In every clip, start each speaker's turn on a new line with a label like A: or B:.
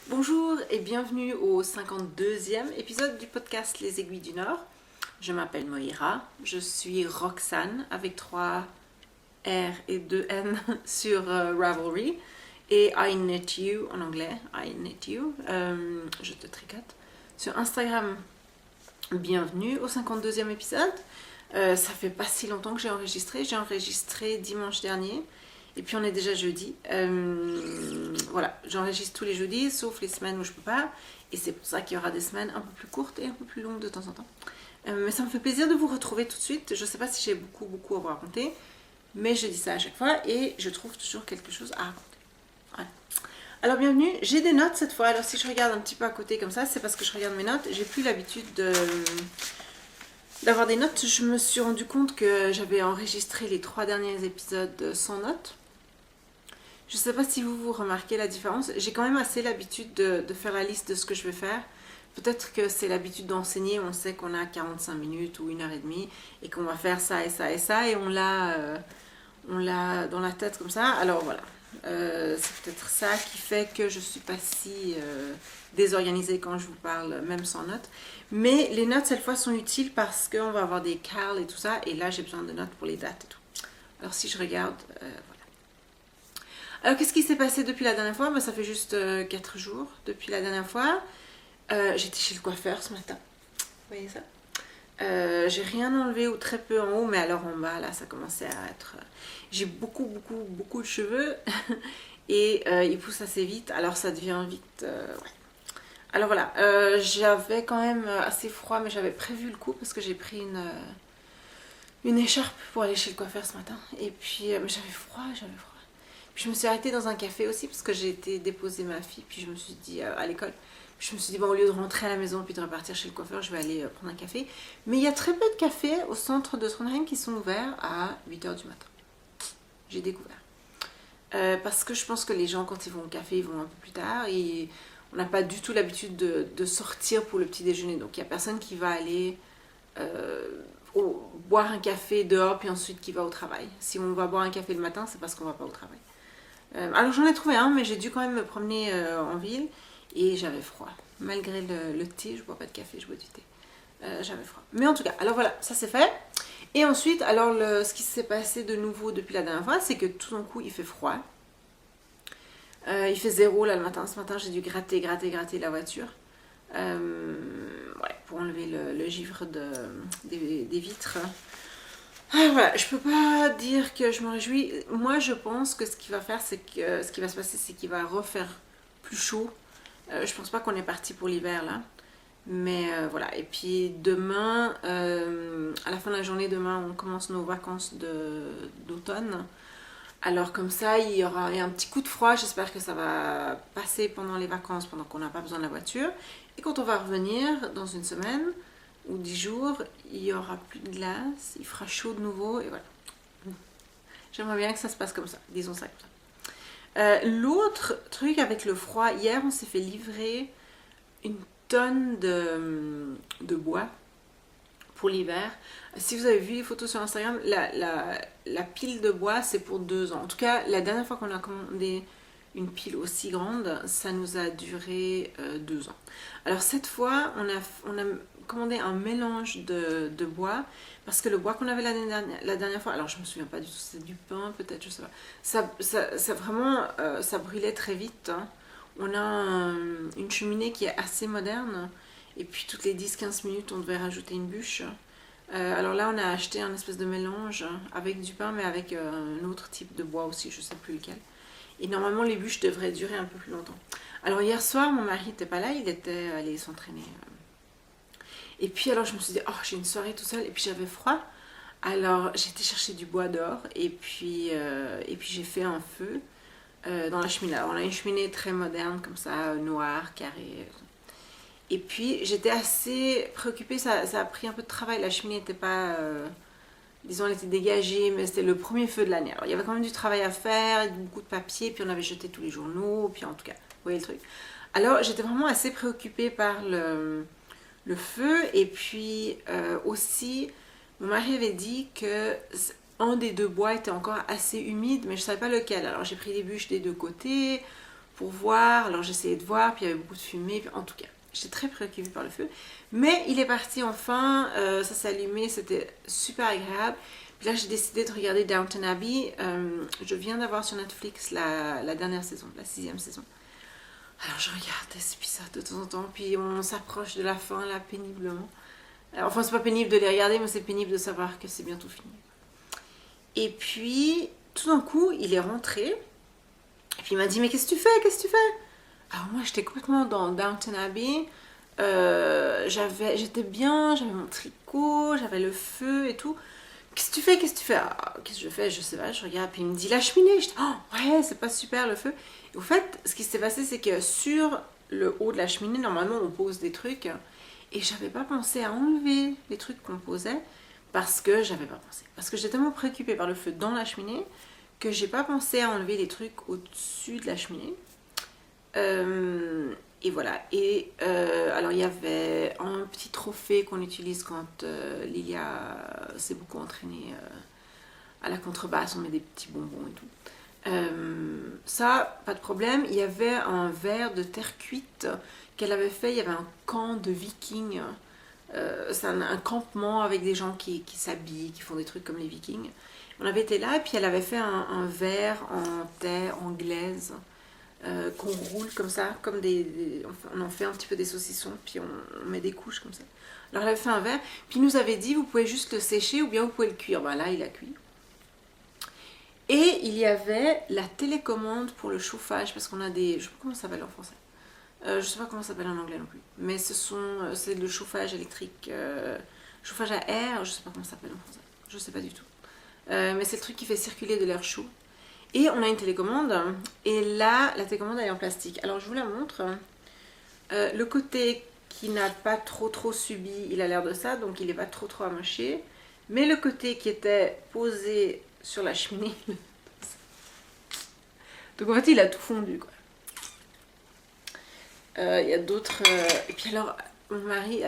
A: Bonjour et bienvenue au 52e épisode du podcast Les Aiguilles du Nord. Je m'appelle Moira, je suis Roxane avec 3 R et 2 N sur Ravelry et I Knit You en anglais, I Knit You, je te tricote. Sur Instagram, bienvenue au 52e épisode. Ça fait pas si longtemps que j'ai enregistré dimanche dernier. Et puis on est déjà jeudi. Voilà, j'enregistre tous les jeudis, sauf les semaines où je peux pas. Et c'est pour ça qu'il y aura des semaines un peu plus courtes et un peu plus longues de temps en temps. Mais ça me fait plaisir de vous retrouver tout de suite. Je sais pas si j'ai beaucoup à vous raconter, mais je dis ça à chaque fois et je trouve toujours quelque chose à raconter. Voilà. Alors bienvenue, j'ai des notes cette fois. Alors si je regarde un petit peu à côté comme ça, c'est parce que je regarde mes notes. J'ai plus l'habitude d'avoir des notes. Je me suis rendu compte que j'avais enregistré les 3 derniers épisodes sans notes. Je ne sais pas si vous remarquez la différence. J'ai quand même assez l'habitude de faire la liste de ce que je vais faire. Peut-être que c'est l'habitude d'enseigner. On sait qu'on a 45 minutes ou 1h30 et qu'on va faire ça et ça et ça. Et on l'a dans la tête comme ça. Alors voilà. C'est peut-être ça qui fait que je ne suis pas si désorganisée quand je vous parle, même sans notes. Mais les notes, cette fois, sont utiles parce qu'on va avoir des cals et tout ça. Et là, j'ai besoin de notes pour les dates et tout. Alors si je regarde... voilà. Alors, qu'est-ce qui s'est passé depuis la dernière fois? Ça fait juste 4 jours depuis la dernière fois. J'étais chez le coiffeur ce matin. Vous voyez ça? J'ai rien enlevé ou très peu en haut, mais alors en bas, là, ça commençait à être... J'ai beaucoup de cheveux et ils poussent assez vite, alors ça devient vite... ouais. Alors voilà, j'avais quand même assez froid, mais j'avais prévu le coup parce que j'ai pris une écharpe pour aller chez le coiffeur ce matin. Et puis, mais j'avais froid. Puis je me suis arrêtée dans un café aussi parce que j'ai été déposer ma fille, puis je me suis dit à l'école. Je me suis dit, bon, au lieu de rentrer à la maison puis de repartir chez le coiffeur, je vais aller prendre un café. Mais il y a très peu de cafés au centre de Trondheim qui sont ouverts à 8h du matin. J'ai découvert. Parce que je pense que les gens, quand ils vont au café, ils vont un peu plus tard. Et on n'a pas du tout l'habitude de sortir pour le petit déjeuner. Donc il n'y a personne qui va aller boire un café dehors puis ensuite qui va au travail. Si on va boire un café le matin, c'est parce qu'on ne va pas au travail. Alors j'en ai trouvé un, mais j'ai dû quand même me promener en ville et j'avais froid. Malgré le thé, je bois pas de café, je bois du thé. J'avais froid. Mais en tout cas, alors voilà, ça c'est fait. Et ensuite, alors ce qui s'est passé de nouveau depuis la dernière fois, c'est que tout d'un coup il fait froid. Il fait 0 là le matin. Ce matin, j'ai dû gratter la voiture. Ouais, pour enlever le givre des vitres. Ah, voilà, je peux pas dire que je me réjouis. Moi, je pense que ce qu'il va faire, c'est que ce qui va se passer, c'est qu'il va refaire plus chaud. Je pense pas qu'on est parti pour l'hiver là. Mais voilà. Et puis demain, à la fin de la journée, demain, on commence nos vacances d'automne. Alors comme ça, il y aura un petit coup de froid. J'espère que ça va passer pendant les vacances, pendant qu'on n'a pas besoin de la voiture. Et quand on va revenir dans une semaine ou 10 jours, il n'y aura plus de glace, il fera chaud de nouveau et voilà. J'aimerais bien que ça se passe comme ça, disons ça comme ça. L'autre truc avec le froid, hier on s'est fait livrer une tonne de bois pour l'hiver. Si vous avez vu les photos sur Instagram, la pile de bois c'est pour 2 ans. En tout cas, la dernière fois qu'on a commandé une pile aussi grande, ça nous a duré 2 ans. Alors cette fois, on a commandé un mélange de bois parce que le bois qu'on avait la dernière fois, alors je me souviens pas du tout, c'est du pin peut-être, je sais pas. Ça vraiment, ça brûlait très vite. Hein. On a une cheminée qui est assez moderne et puis toutes les 10-15 minutes, on devait rajouter une bûche. Alors là, on a acheté un espèce de mélange avec du pain, mais avec un autre type de bois aussi, je sais plus lequel. Et normalement, les bûches devraient durer un peu plus longtemps. Alors hier soir, mon mari n'était pas là, il était allé s'entraîner. Et puis alors, je me suis dit, oh, j'ai une soirée tout seul, et puis j'avais froid. Alors j'ai été chercher du bois dehors, et puis j'ai fait un feu dans la cheminée. Alors on a une cheminée très moderne, comme ça, noire, carrée. Et puis j'étais assez préoccupée, ça a pris un peu de travail. La cheminée n'était pas, disons, elle était dégagée, mais c'était le premier feu de l'année. Alors il y avait quand même du travail à faire, beaucoup de papier, puis on avait jeté tous les journaux, puis en tout cas, vous voyez le truc. Alors j'étais vraiment assez préoccupée par le feu, et puis aussi, mon mari avait dit que un des 2 bois était encore assez humide, mais je ne savais pas lequel. Alors j'ai pris des bûches des 2 côtés pour voir. Alors j'essayais de voir, puis il y avait beaucoup de fumée. Puis, en tout cas, j'étais très préoccupée par le feu. Mais il est parti enfin, ça s'est allumé, c'était super agréable. Puis là, j'ai décidé de regarder Downton Abbey. Je viens d'avoir sur Netflix la dernière saison, la 6e saison. Alors je regarde cet épisode de temps en temps, puis on s'approche de la fin là péniblement. Enfin, c'est pas pénible de les regarder, mais c'est pénible de savoir que c'est bientôt fini. Et puis, tout d'un coup, il est rentré. Et puis il m'a dit, mais qu'est-ce que tu fais? Qu'est-ce que tu fais? Alors moi, j'étais complètement dans Downton Abbey. J'étais bien, j'avais mon tricot, j'avais le feu et tout. Qu'est-ce que tu fais? Qu'est-ce que tu fais? Ah, qu'est-ce que je fais? Je sais pas, je regarde. Puis il me dit, la cheminée. Je dis, oh, ouais, c'est pas super le feu. Et au fait, ce qui s'est passé, c'est que sur le haut de la cheminée, normalement, on pose des trucs. Et j'avais pas pensé à enlever les trucs qu'on posait parce que j'avais pas pensé. Parce que j'étais tellement préoccupée par le feu dans la cheminée que j'ai pas pensé à enlever les trucs au-dessus de la cheminée. Et voilà. Et alors il y avait un petit trophée qu'on utilise quand Lilia s'est beaucoup entraînée à la contrebasse. On met des petits bonbons et tout. Ça, pas de problème. Il y avait un verre de terre cuite qu'elle avait fait. Il y avait un camp de vikings. C'est un campement avec des gens qui s'habillent, qui font des trucs comme les vikings. On avait été là et puis elle avait fait un verre en terre anglaise qu'on roule comme ça, comme on en fait un petit peu des saucissons, puis on met des couches comme ça. Alors elle avait fait un verre, puis il nous avait dit vous pouvez juste le sécher ou bien vous pouvez le cuire. Ben là il a cuit. Et il y avait la télécommande pour le chauffage, parce qu'on a des... Je sais pas comment ça s'appelle en français. Je sais pas comment ça s'appelle en anglais non plus. Mais c'est le chauffage électrique, chauffage à air, je sais pas comment ça s'appelle en français. Je sais pas du tout. Mais c'est le truc qui fait circuler de l'air chaud. Et on a une télécommande, et là, la télécommande elle est en plastique. Alors je vous la montre. Le côté qui n'a pas trop subi, il a l'air de ça, donc il n'est pas trop amoché. Mais le côté qui était posé sur la cheminée, donc en fait il a tout fondu quoi. Il y a d'autres... Et puis alors, mon mari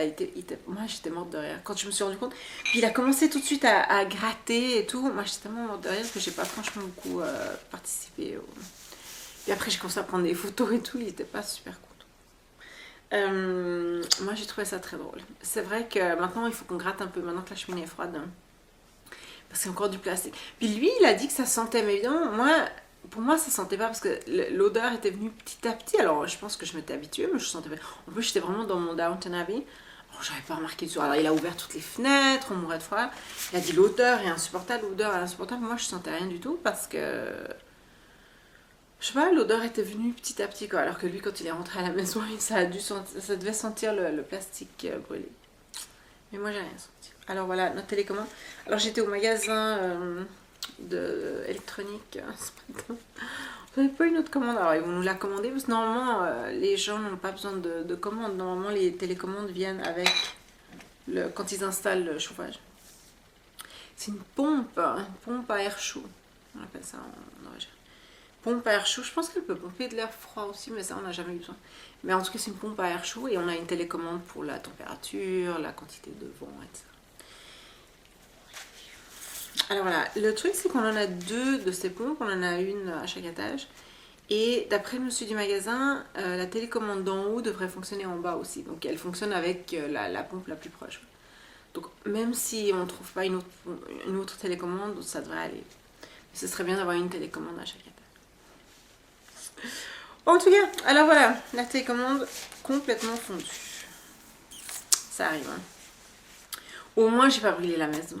A: moi j'étais morte de rire quand je me suis rendu compte. Puis il a commencé tout de suite à gratter et tout. Moi j'étais tellement morte de rire parce que j'ai pas franchement beaucoup participé. Puis après j'ai commencé à prendre des photos et tout. Il était pas super content. Moi j'ai trouvé ça très drôle. C'est vrai que maintenant il faut qu'on gratte un peu maintenant que la cheminée est froide. Hein, parce qu'il y a encore du plastique. Puis lui il a dit que ça sentait. Mais évidemment pour moi ça sentait pas parce que l'odeur était venue petit à petit. Alors je pense que je m'étais habituée mais je sentais pas. En plus j'étais vraiment dans mon Downton Abbey. Alors j'avais pas remarqué dessus. Alors il a ouvert toutes les fenêtres, on mourait de froid. Il a dit l'odeur est insupportable, l'odeur est insupportable. Moi je sentais rien du tout parce que... Je sais pas, l'odeur était venue petit à petit quoi. Alors que lui quand il est rentré à la maison ça devait sentir le plastique brûlé. Mais moi j'ai rien senti. Alors voilà, notre télécommande. Alors j'étais au magasin électronique ce matin. On n'avait pas une autre commande. Alors ils vont nous la commander parce que normalement les gens n'ont pas besoin de commande. Normalement les télécommandes viennent avec quand ils installent le chauffage. C'est une pompe à air chaud. On appelle ça en origine. Pompe à air chaud, je pense qu'elle peut pomper de l'air froid aussi, mais ça on n'a jamais eu besoin. Mais en tout cas c'est une pompe à air chaud et on a une télécommande pour la température, la quantité de vent, etc. Alors voilà, le truc c'est qu'on en a deux de ces pompes, on en a une à chaque étage. Et d'après le monsieur du magasin, la télécommande d'en haut devrait fonctionner en bas aussi. Donc elle fonctionne avec la pompe la plus proche. Donc même si on ne trouve pas une autre télécommande, ça devrait aller. Mais ce serait bien d'avoir une télécommande à chaque étage. En tout cas, alors voilà, la télécommande complètement fondue. Ça arrive. Hein. Au moins j'ai pas brûlé la maison.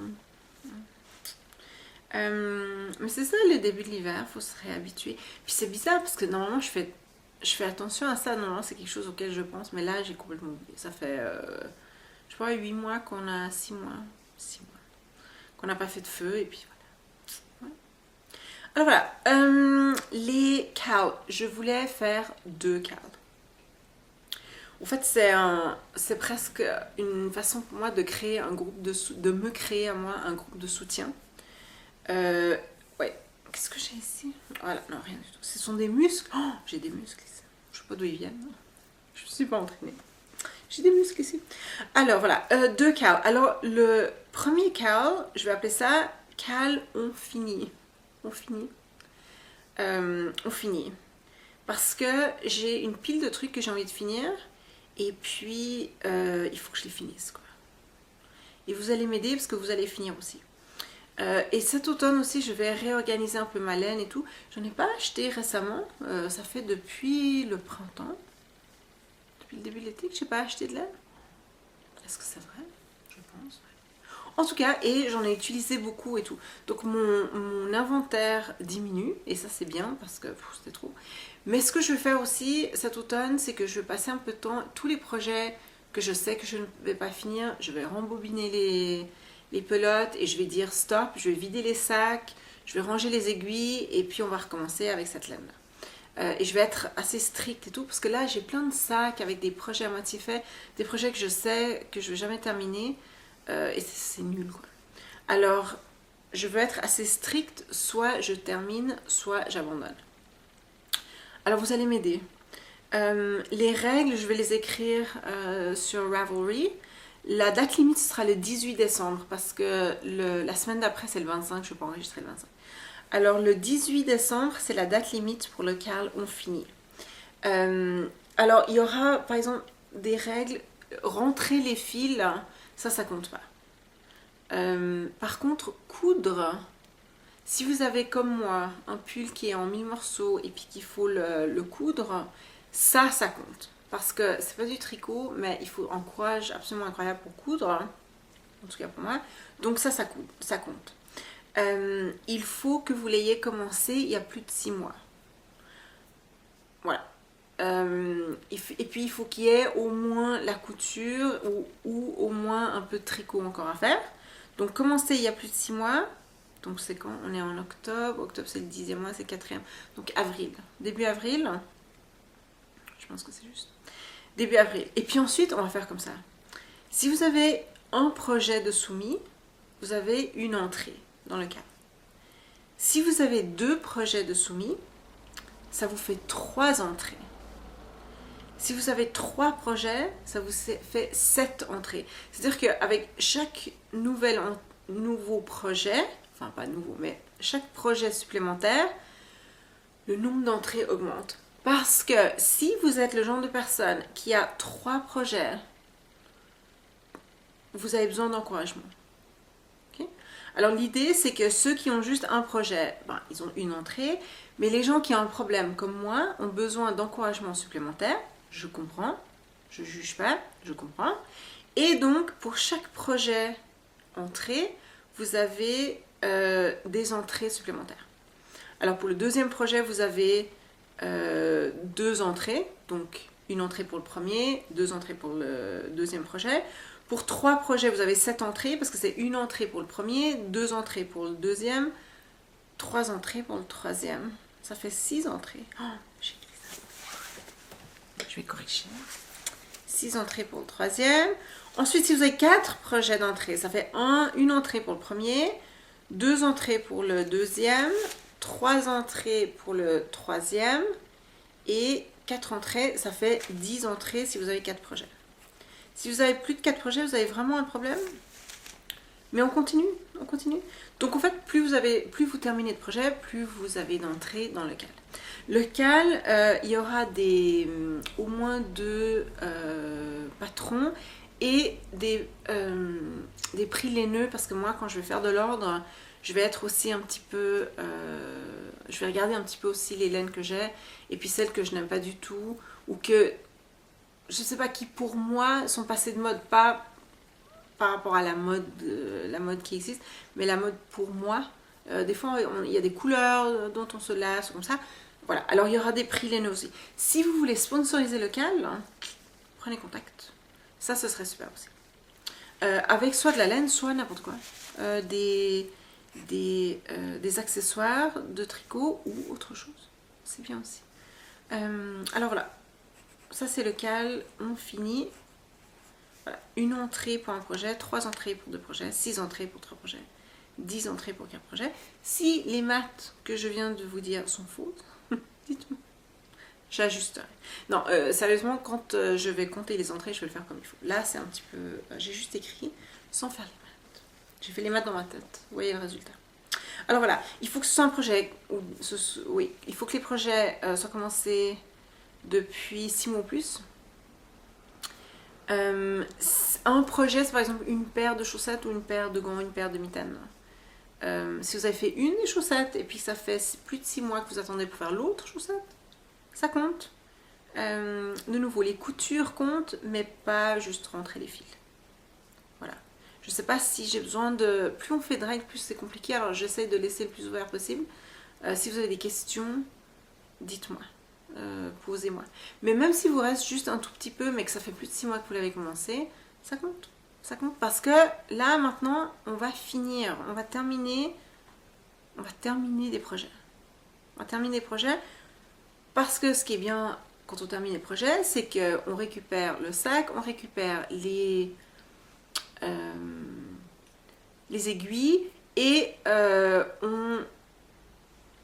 A: Mais c'est ça le début de l'hiver, faut se réhabituer. Puis c'est bizarre parce que normalement je fais attention à ça, normalement c'est quelque chose auquel je pense, mais là j'ai complètement oublié. Ça fait, je crois 8 mois qu'on a, 6 mois, qu'on n'a pas fait de feu et puis voilà. Ouais. Alors voilà, les cals, je voulais faire 2 cals. En fait c'est presque une façon pour moi de créer un groupe de me créer à moi un groupe de soutien. Ouais, qu'est-ce que j'ai ici? Voilà, non, rien du tout. Ce sont des muscles. Oh, j'ai des muscles ici. Je sais pas d'où ils viennent. Je ne suis pas entraînée. J'ai des muscles ici. Alors, voilà, 2 cals. Alors, le premier cal, je vais appeler ça cal on finit. On finit. On finit. parce que j'ai une pile de trucs que j'ai envie de finir et puis il faut que je les finisse, quoi. Et vous allez m'aider parce que vous allez finir aussi. Et cet automne aussi, je vais réorganiser un peu ma laine et tout. J'en ai pas acheté récemment, ça fait depuis le printemps, depuis le début de l'été que j'ai pas acheté de laine. Est-ce que c'est vrai? Je pense. En tout cas, et j'en ai utilisé beaucoup et tout. Donc mon inventaire diminue, et ça c'est bien parce que c'était trop. Mais ce que je vais faire aussi cet automne, c'est que je vais passer un peu de temps, tous les projets que je sais que je ne vais pas finir, je vais rembobiner les pelotes et je vais dire stop, je vais vider les sacs, je vais ranger les aiguilles et puis on va recommencer avec cette laine-là. Et je vais être assez stricte et tout, parce que là j'ai plein de sacs avec des projets à moitié faits, des projets que je sais que je ne vais jamais terminer. Et c'est nul, quoi. Alors, je veux être assez stricte, soit je termine, soit j'abandonne. Alors, vous allez m'aider. Les règles, je vais les écrire sur Ravelry. La date limite, ce sera le 18 décembre, parce que la semaine d'après, c'est le 25, je ne vais pas enregistrer le 25. Alors, le 18 décembre, c'est la date limite pour laquelle on finit. Alors, il y aura, par exemple, des règles, rentrer les fils, ça compte pas. Par contre, coudre, si vous avez comme moi un pull qui est en 1000 morceaux et puis qu'il faut le coudre, ça compte. Parce que c'est pas du tricot, mais il faut un courage absolument incroyable pour coudre, en tout cas pour moi. Donc ça compte. Il faut que vous l'ayez commencé il y a plus de 6 mois. Voilà. Et puis il faut qu'il y ait au moins la couture ou au moins un peu de tricot encore à faire. Donc commencer il y a plus de 6 mois. Donc c'est quand? On est en octobre. Octobre c'est le 10e mois, c'est le 4e. Donc avril. Début avril. Je pense que c'est juste. Début avril. Et puis ensuite on va faire comme ça. Si vous avez un projet de soumis, vous avez une entrée dans le cadre. Si vous avez 2 projets de soumis, ça vous fait 3 entrées. Si vous avez 3 projets, ça vous fait 7 entrées. C'est-à-dire qu'avec chaque nouveau projet, enfin pas nouveau, mais chaque projet supplémentaire, le nombre d'entrées augmente. Parce que si vous êtes le genre de personne qui a 3 projets, vous avez besoin d'encouragement. Okay? Alors l'idée, c'est que ceux qui ont juste un projet, ils ont une entrée, mais les gens qui ont un problème comme moi ont besoin d'encouragement supplémentaire. Je comprends, je ne juge pas, je comprends. Et donc, pour chaque projet entrée, vous avez des entrées supplémentaires. Alors, pour le deuxième projet, vous avez 2 entrées. Donc, une entrée pour le premier, 2 entrées pour le deuxième projet. Pour 3 projets, vous avez 7 entrées, parce que c'est une entrée pour le premier, 2 entrées pour le deuxième, 3 entrées pour le troisième. Ça fait 6 entrées. Oh, j'ai Je vais corriger. 6 entrées pour le troisième. Ensuite, si vous avez 4 projets d'entrée, ça fait une entrée pour le premier, 2 entrées pour le deuxième, 3 entrées pour le troisième et 4 entrées, ça fait 10 entrées si vous avez 4 projets. Si vous avez plus de 4 projets, vous avez vraiment un problème. Mais on continue. Donc en fait, plus vous terminez de projets, plus vous avez d'entrées dans le cal. Le cal, il y aura au moins 2 patrons et des prix laineux, parce que moi, quand je vais faire de l'ordre, je vais être aussi un petit peu... je vais regarder un petit peu aussi les laines que j'ai, et puis celles que je n'aime pas du tout, ou que, je ne sais pas, qui pour moi sont passées de mode, pas par rapport à la mode qui existe, mais la mode pour moi. Des fois, il y a des couleurs dont on se lasse, comme ça. Voilà, alors il y aura des prix laineux aussi. Si vous voulez sponsoriser le cal, prenez contact. Ça, ce serait super aussi. Avec soit de la laine, soit n'importe quoi. Des accessoires de tricot ou autre chose. C'est bien aussi. Alors voilà, ça c'est le cal, on finit. Voilà. Une entrée pour un projet, 3 entrées pour 2 projets, 6 entrées pour 3 projets, 10 entrées pour 4 projets. Si les maths que je viens de vous dire sont fausses, dites-moi. J'ajusterai. Non, sérieusement, quand je vais compter les entrées, je vais le faire comme il faut. Là, c'est un petit peu... j'ai juste écrit sans faire les maths. J'ai fait les maths dans ma tête. Vous voyez le résultat. Alors voilà, il faut que ce soit un projet, oui, il faut que les projets soient commencés depuis 6 mois ou plus. Un projet, c'est par exemple une paire de chaussettes ou une paire de gants, une paire de mitaines. Si vous avez fait une des chaussettes et puis ça fait plus de 6 mois que vous attendez pour faire l'autre chaussette, ça compte. De nouveau, les coutures comptent, mais pas juste rentrer les fils. Voilà. Je sais pas si j'ai besoin de... Plus on fait de règles, plus c'est compliqué, alors j'essaie de laisser le plus ouvert possible. Si vous avez des questions, dites-moi. Posez-moi. Mais même si vous reste juste un tout petit peu, mais que ça fait plus de 6 mois que vous l'avez commencé, ça compte. Ça compte parce que là, maintenant, on va finir, on va terminer des projets. On va terminer des projets parce que ce qui est bien quand on termine les projets, c'est qu'on récupère le sac, on récupère les aiguilles et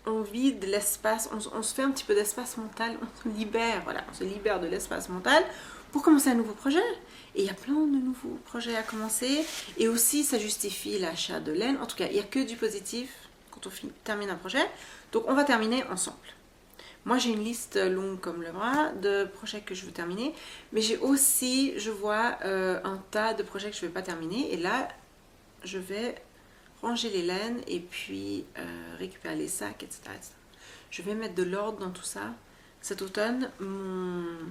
A: on vide l'espace, on se fait un petit peu d'espace mental, on se libère, voilà, on se libère de l'espace mental pour commencer un nouveau projet. Et il y a plein de nouveaux projets à commencer. Et aussi, ça justifie l'achat de laine. En tout cas, il n'y a que du positif quand on termine un projet. Donc, on va terminer ensemble. Moi, j'ai une liste longue comme le bras de projets que je veux terminer. Mais j'ai aussi, je vois, un tas de projets que je ne vais pas terminer. Et là, je vais ranger les laines et puis récupérer les sacs, etc., etc. Je vais mettre de l'ordre dans tout ça. Cet automne, mon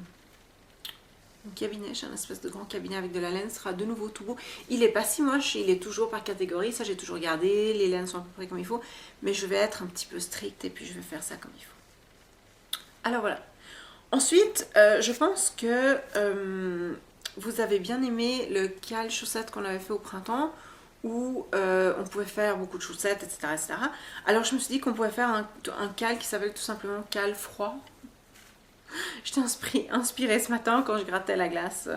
A: cabinet, j'ai un espèce de grand cabinet avec de la laine, sera de nouveau tout beau. Il est pas si moche, il est toujours par catégorie, ça j'ai toujours gardé, les laines sont à peu près comme il faut, mais je vais être un petit peu stricte et puis je vais faire ça comme il faut. Alors voilà. Ensuite, je pense que vous avez bien aimé le cal chaussette qu'on avait fait au printemps, où on pouvait faire beaucoup de chaussettes, etc., etc. Alors je me suis dit qu'on pouvait faire un cal qui s'appelle tout simplement cal froid. J'étais inspirée ce matin quand je grattais la glace,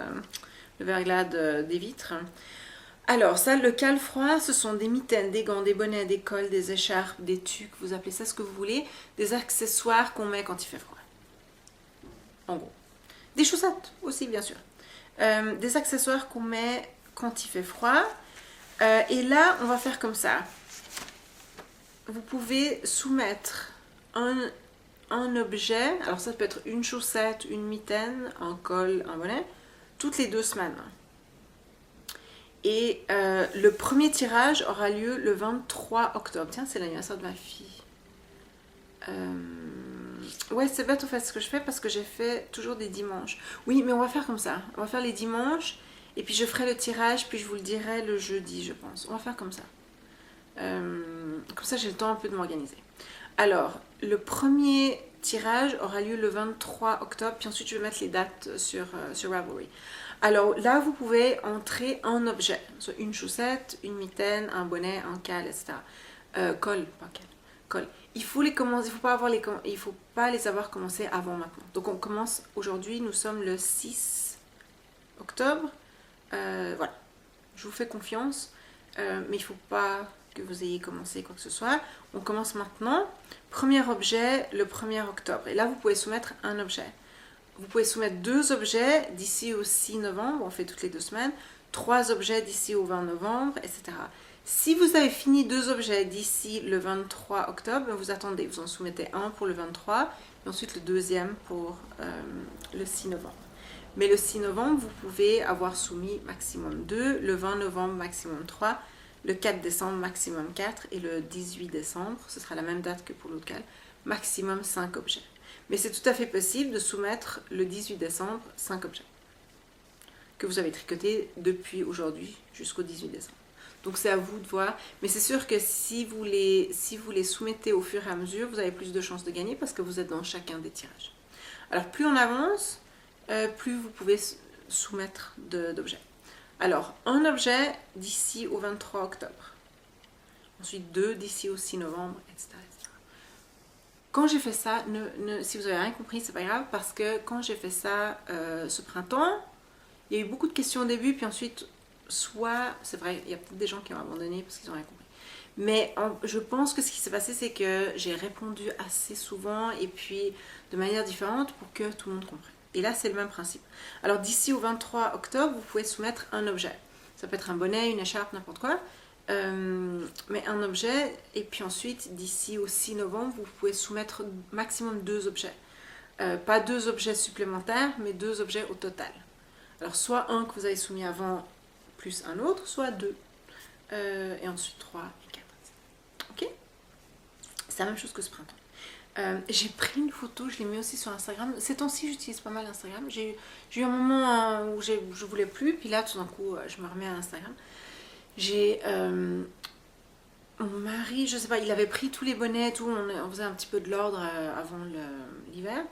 A: le verglas des vitres. Alors ça, le cal froid, ce sont des mitaines, des gants, des bonnets, des cols, des écharpes, des tuques, vous appelez ça ce que vous voulez, des accessoires qu'on met quand il fait froid. En gros. Des chaussettes aussi, bien sûr. Des accessoires qu'on met quand il fait froid. Et là, on va faire comme ça. Vous pouvez soumettre un objet, alors ça peut être une chaussette, une mitaine, un col, un bonnet, toutes les 2 semaines. Et le premier tirage aura lieu le 23 octobre. Tiens, c'est l'anniversaire de ma fille. Ouais, c'est bête au fait ce que je fais parce que j'ai fait toujours des dimanches. Oui, mais on va faire comme ça. On va faire les dimanches et puis je ferai le tirage, puis je vous le dirai le jeudi, je pense. On va faire comme ça. Comme ça, j'ai le temps un peu de m'organiser. Alors, le premier tirage aura lieu le 23 octobre, puis ensuite je vais mettre les dates sur Ravelry. Alors là, vous pouvez entrer un objet, soit une chaussette, une mitaine, un bonnet, un cal, etc. Col, pas cal, col. Il faut les commencer, il faut pas les avoir commencés avant maintenant. Donc on commence aujourd'hui, nous sommes le 6 octobre. Voilà, je vous fais confiance, mais il ne faut pas que vous ayez commencé quoi que ce soit. On commence maintenant. Premier objet, le 1er octobre. Et là, vous pouvez soumettre un objet. Vous pouvez soumettre 2 objets d'ici au 6 novembre, on fait toutes les 2 semaines. 3 objets d'ici au 20 novembre, etc. Si vous avez fini 2 objets d'ici le 23 octobre, vous attendez, vous en soumettez un pour le 23, et ensuite le deuxième pour le 6 novembre. Mais le 6 novembre, vous pouvez avoir soumis maximum 2, le 20 novembre maximum 3, le 4 décembre maximum 4 et le 18 décembre, ce sera la même date que pour l'autre cal, maximum 5 objets. Mais c'est tout à fait possible de soumettre le 18 décembre 5 objets que vous avez tricotés depuis aujourd'hui jusqu'au 18 décembre. Donc c'est à vous de voir, mais c'est sûr que si vous les soumettez au fur et à mesure, vous avez plus de chances de gagner parce que vous êtes dans chacun des tirages. Alors plus on avance, plus vous pouvez soumettre d'objets. Alors, un objet d'ici au 23 octobre. Ensuite, 2 d'ici au 6 novembre, etc. etc. Quand j'ai fait ça, si vous n'avez rien compris, c'est pas grave, parce que quand j'ai fait ça ce printemps, il y a eu beaucoup de questions au début, puis ensuite, soit, c'est vrai, il y a peut-être des gens qui ont abandonné parce qu'ils n'ont rien compris. Mais je pense que ce qui s'est passé, c'est que j'ai répondu assez souvent et puis de manière différente pour que tout le monde comprenne. Et là, c'est le même principe. Alors, d'ici au 23 octobre, vous pouvez soumettre un objet. Ça peut être un bonnet, une écharpe, n'importe quoi. mais un objet, et puis ensuite, d'ici au 6 novembre, vous pouvez soumettre maximum 2 objets. Pas 2 objets supplémentaires, mais 2 objets au total. Alors, soit un que vous avez soumis avant, plus un autre, soit 2. Et ensuite 3 et 4. Ok? C'est la même chose que ce printemps. J'ai pris une photo, je l'ai mis aussi sur Instagram. Ces temps-ci, j'utilise pas mal Instagram. J'ai eu un moment où je voulais plus, puis là, tout d'un coup, je me remets à Instagram. J'ai mon mari, je sais pas, il avait pris tous les bonnets, tout, on faisait un petit peu de l'ordre avant l'hiver.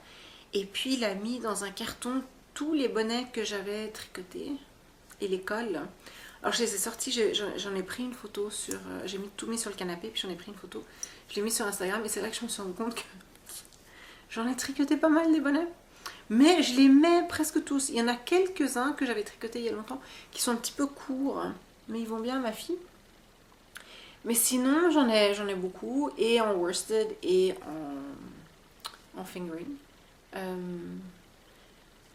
A: Et puis, il a mis dans un carton tous les bonnets que j'avais tricotés et les cols. Alors, je les ai sortis, j'en ai pris une photo sur. J'ai tout mis sur le canapé, puis j'en ai pris une photo. Je l'ai mis sur Instagram, et c'est là que je me suis rendu compte que j'en ai tricoté pas mal des bonnets. Mais je les mets presque tous. Il y en a quelques-uns que j'avais tricotés il y a longtemps, qui sont un petit peu courts, mais ils vont bien à ma fille. Mais sinon, j'en ai beaucoup, et en worsted et en fingering.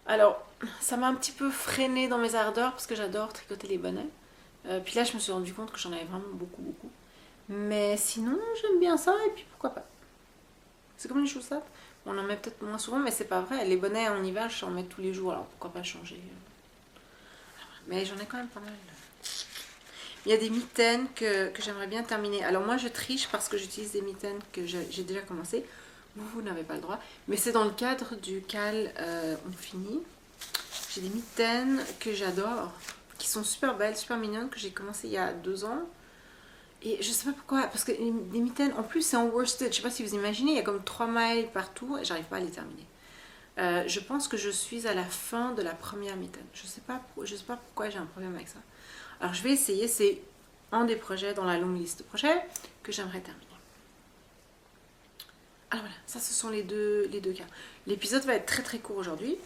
A: Alors, ça m'a un petit peu freiné dans mes ardeurs, parce que j'adore tricoter les bonnets. Puis là, je me suis rendu compte que j'en avais vraiment beaucoup, beaucoup. Mais sinon, j'aime bien ça, et puis pourquoi pas. C'est comme les chaussettes. On en met peut-être moins souvent, mais c'est pas vrai. Les bonnets en hiver, je en mets tous les jours, alors pourquoi pas changer. Mais j'en ai quand même pas mal. Il y a des mitaines que j'aimerais bien terminer. Alors moi, je triche parce que j'utilise des mitaines que j'ai déjà commencé. Vous n'avez pas le droit. Mais c'est dans le cadre du CAL On Finit. J'ai des mitaines que j'adore, qui sont super belles, super mignonnes, que j'ai commencé il y a 2 ans. Et je sais pas pourquoi, parce que les mitaines, en plus c'est en worsted, je sais pas si vous imaginez, il y a comme 3 mailles partout et j'arrive pas à les terminer. Je pense que je suis à la fin de la première mitaine. Je sais pas pourquoi j'ai un problème avec ça. Alors je vais essayer, c'est un des projets dans la longue liste de projets que j'aimerais terminer. Alors voilà, ça ce sont les deux cas. L'épisode va être très très court aujourd'hui,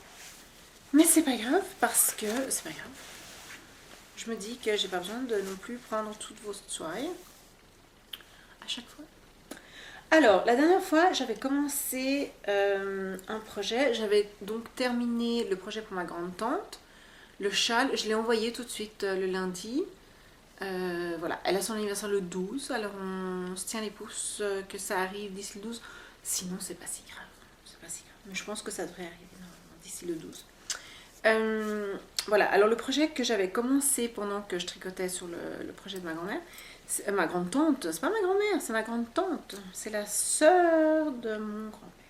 A: mais c'est pas grave parce que c'est pas grave. Je me dis que j'ai pas besoin de non plus prendre toutes vos soirées à chaque fois. Alors, la dernière fois, j'avais commencé un projet. J'avais donc terminé le projet pour ma grande-tante. Le châle, je l'ai envoyé tout de suite le lundi. Voilà, elle a son anniversaire le 12. Alors, on se tient les pouces que ça arrive d'ici le 12. Sinon, c'est pas si grave. C'est pas si grave. Mais je pense que ça devrait arriver d'ici le 12. Voilà, alors le projet que j'avais commencé pendant que je tricotais sur le projet de ma grand-mère, ma grande-tante, c'est pas ma grand-mère, c'est ma grande-tante, c'est la sœur de mon grand-père.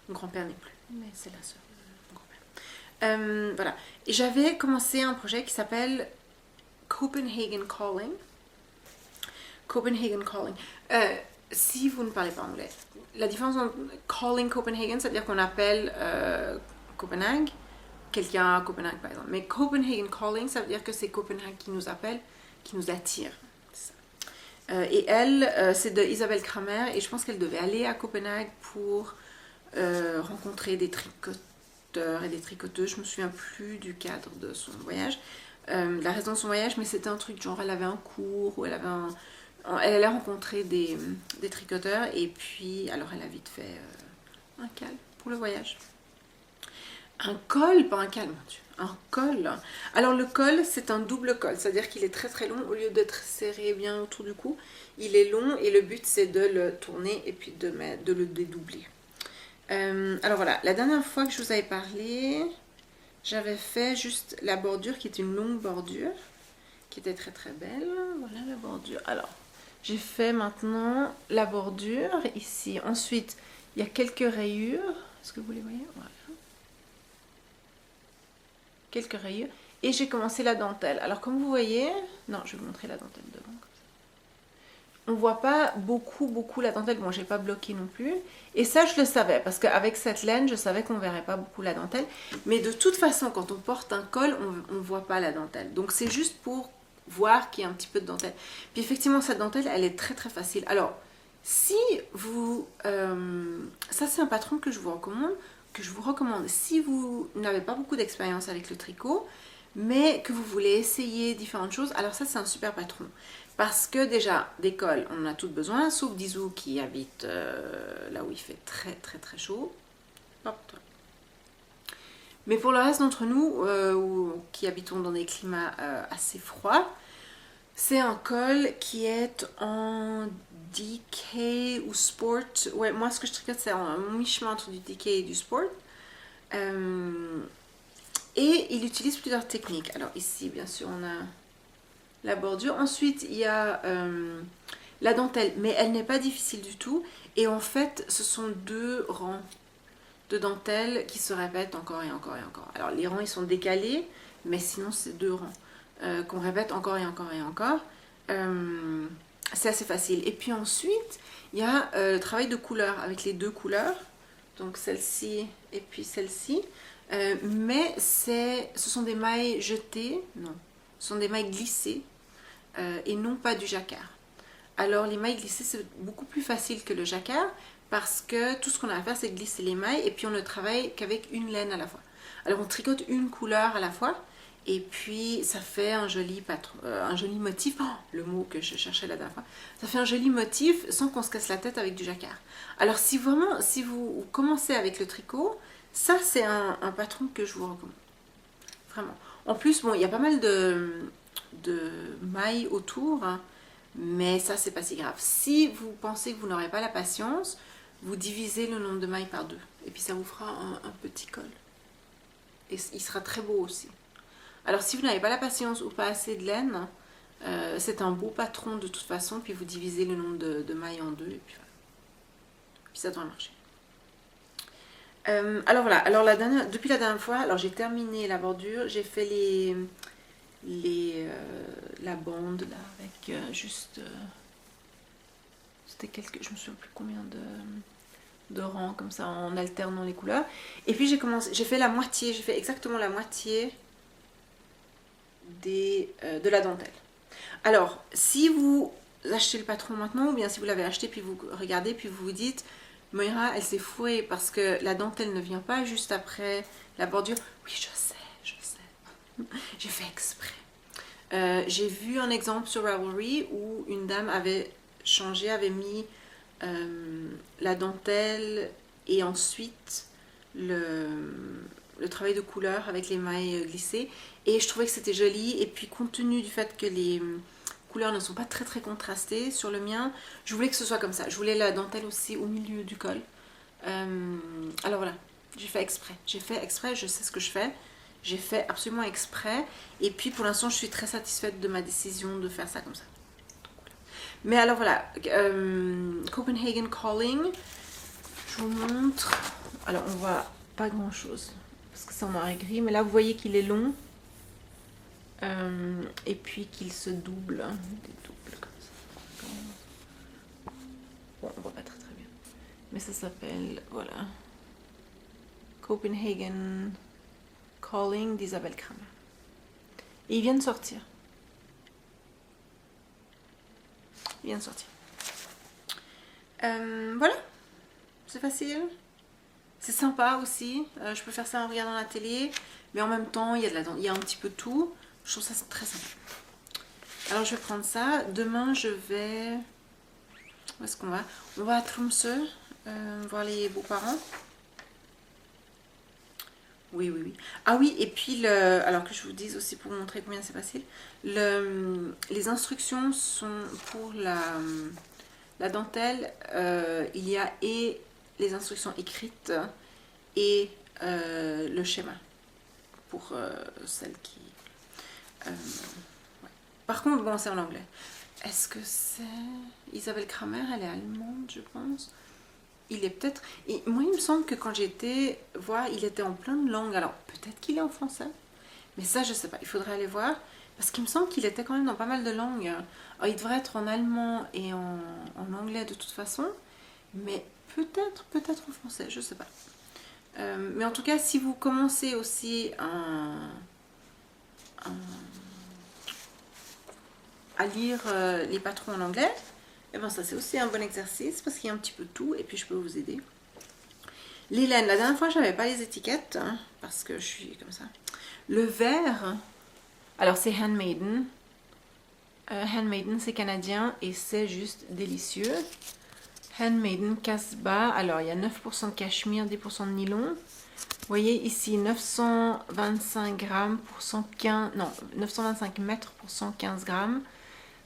A: Mon grand-père n'est plus, mais c'est la sœur de mon grand-père. Voilà, et j'avais commencé un projet qui s'appelle Copenhagen Calling. Copenhagen Calling. Si vous ne parlez pas anglais, la différence entre Calling Copenhagen, c'est-à-dire qu'on appelle Copenhague, quelqu'un à Copenhague par exemple. Mais Copenhagen Calling, ça veut dire que c'est Copenhague qui nous appelle, qui nous attire. Et elle, c'est de Isabelle Kramer, et je pense qu'elle devait aller à Copenhague pour rencontrer des tricoteurs et des tricoteuses. Je me souviens plus du cadre de son voyage, la raison de son voyage, mais c'était un truc genre elle avait un cours, ou elle allait rencontrer des tricoteurs, et puis alors elle a vite fait un cal pour le voyage. Un col, pas un cal, mon Dieu. Un col. Alors le col, c'est un double col, c'est-à-dire qu'il est très très long. Au lieu d'être serré bien autour du cou, il est long et le but c'est de le tourner et puis de le dédoubler. Alors voilà, la dernière fois que je vous avais parlé, j'avais fait juste la bordure qui est une longue bordure, qui était très très belle. Voilà la bordure. Alors, j'ai fait maintenant la bordure ici. Ensuite, il y a quelques rayures. Est-ce que vous les voyez? Voilà. Quelques rayures, et j'ai commencé la dentelle. Alors comme vous voyez, non, je vais vous montrer la dentelle devant. On voit pas beaucoup la dentelle. Bon, j'ai pas bloqué non plus, et ça je le savais parce qu'avec cette laine je savais qu'on verrait pas beaucoup la dentelle, mais de toute façon quand on porte un col on voit pas la dentelle, donc c'est juste pour voir qu'il y a un petit peu de dentelle. Puis effectivement cette dentelle elle est très très facile. Alors si vous ça c'est un patron que je vous recommande si vous n'avez pas beaucoup d'expérience avec le tricot, mais que vous voulez essayer différentes choses. Alors ça c'est un super patron, parce que déjà des cols on en a toutes besoin, sauf Dizou qui habite là où il fait très très très chaud. Hop. Mais pour le reste d'entre nous qui habitons dans des climats assez froids, C'est un col qui est en DK ou Sport. Ouais, moi ce que je tricote c'est un mi-chemin entre du DK et du Sport. Et il utilise plusieurs techniques. Alors ici, bien sûr, on a la bordure. Ensuite, il y a la dentelle, mais elle n'est pas difficile du tout. Et en fait, ce sont 2 rangs de dentelle qui se répètent encore et encore et encore. Alors les rangs, ils sont décalés, mais sinon, c'est 2 rangs qu'on répète encore et encore et encore. C'est assez facile. Et puis ensuite, il y a le travail de couleur avec les 2 couleurs. Donc celle-ci et puis celle-ci. Mais ce sont des mailles jetées, non, ce sont des mailles glissées et non pas du jacquard. Alors les mailles glissées c'est beaucoup plus facile que le jacquard parce que tout ce qu'on a à faire c'est glisser les mailles et puis on ne travaille qu'avec une laine à la fois. Alors on tricote une couleur à la fois et puis ça fait un joli un joli motif, oh, le mot que je cherchais la dernière fois, ça fait un joli motif sans qu'on se casse la tête avec du jacquard. Alors si vous commencez avec le tricot, ça, c'est un patron que je vous recommande. Vraiment. En plus, bon, il y a pas mal de mailles autour, hein, mais ça, c'est pas si grave. Si vous pensez que vous n'aurez pas la patience, vous divisez le nombre de mailles par 2. Et puis, ça vous fera un petit col. Et il sera très beau aussi. Alors, si vous n'avez pas la patience ou pas assez de laine, c'est un beau patron de toute façon. Puis, vous divisez le nombre de mailles en 2. Et puis, voilà. Puis, ça devrait marcher. Alors voilà, alors depuis la dernière fois, alors j'ai terminé la bordure, j'ai fait la bande là avec juste, c'était je me souviens plus combien de rangs comme ça en alternant les couleurs. Et puis j'ai fait la moitié, j'ai fait exactement la moitié de la dentelle. Alors si vous achetez le patron maintenant ou bien si vous l'avez acheté puis vous regardez puis vous vous dites Moira, elle s'est fourrée parce que la dentelle ne vient pas juste après la bordure. Oui, je sais. J'ai fait exprès. J'ai vu un exemple sur Ravelry où une dame avait mis la dentelle et ensuite le travail de couleur avec les mailles glissées. Et je trouvais que c'était joli. Et puis compte tenu du fait que les couleurs ne sont pas très très contrastées sur le mien, je voulais que ce soit comme ça. Je voulais la dentelle aussi au milieu du col. Alors voilà, j'ai fait exprès, je sais ce que je fais, j'ai fait absolument exprès et puis pour l'instant je suis très satisfaite de ma décision de faire ça comme ça. Mais alors voilà, Copenhagen Calling, je vous montre, alors on voit pas grand chose parce que c'est en noir et gris, mais là vous voyez qu'il est long. Et puis qu'il se double, des doubles comme ça. Bon, on voit pas très bien. Mais ça s'appelle, voilà, Copenhagen Calling d'Isabelle Kramer. Et il vient de sortir. Voilà, c'est facile. C'est sympa aussi. Je peux faire ça en regardant la télé, mais en même temps, il y a un petit peu de tout. Je trouve ça très sympa. Alors je vais prendre ça. Demain je vais... Où est-ce qu'on va? On va à Tromsø, voir les beaux-parents. Oui. Ah oui, et puis, alors que je vous dise aussi pour vous montrer combien c'est facile. Les instructions sont pour la dentelle. Il y a et les instructions écrites et le schéma pour celles qui... ouais. Par contre, bon, c'est en anglais. Est-ce que c'est Isabelle Kramer? Elle est allemande, je pense. Il est peut-être... Moi, il me semble que quand j'étais voir, il était en plein de langues. Alors, peut-être qu'il est en français. Mais ça, je sais pas. Il faudrait aller voir. Parce qu'il me semble qu'il était quand même dans pas mal de langues. Alors, il devrait être en allemand et en anglais de toute façon. Mais peut-être en français. Je sais pas. Mais en tout cas, si vous commencez aussi à lire les patrons en anglais, et ben ça c'est aussi un bon exercice parce qu'il y a un petit peu de tout et puis je peux vous aider. Les laines, la dernière fois je n'avais pas les étiquettes hein, parce que je suis comme ça. Le vert, alors c'est Handmaiden. Handmaiden c'est canadien et c'est juste délicieux. Handmaiden Casbah, alors il y a 9% de cachemire, 10% de nylon. Vous voyez ici 925 grammes pour 115, non 925 mètres pour 115 grammes.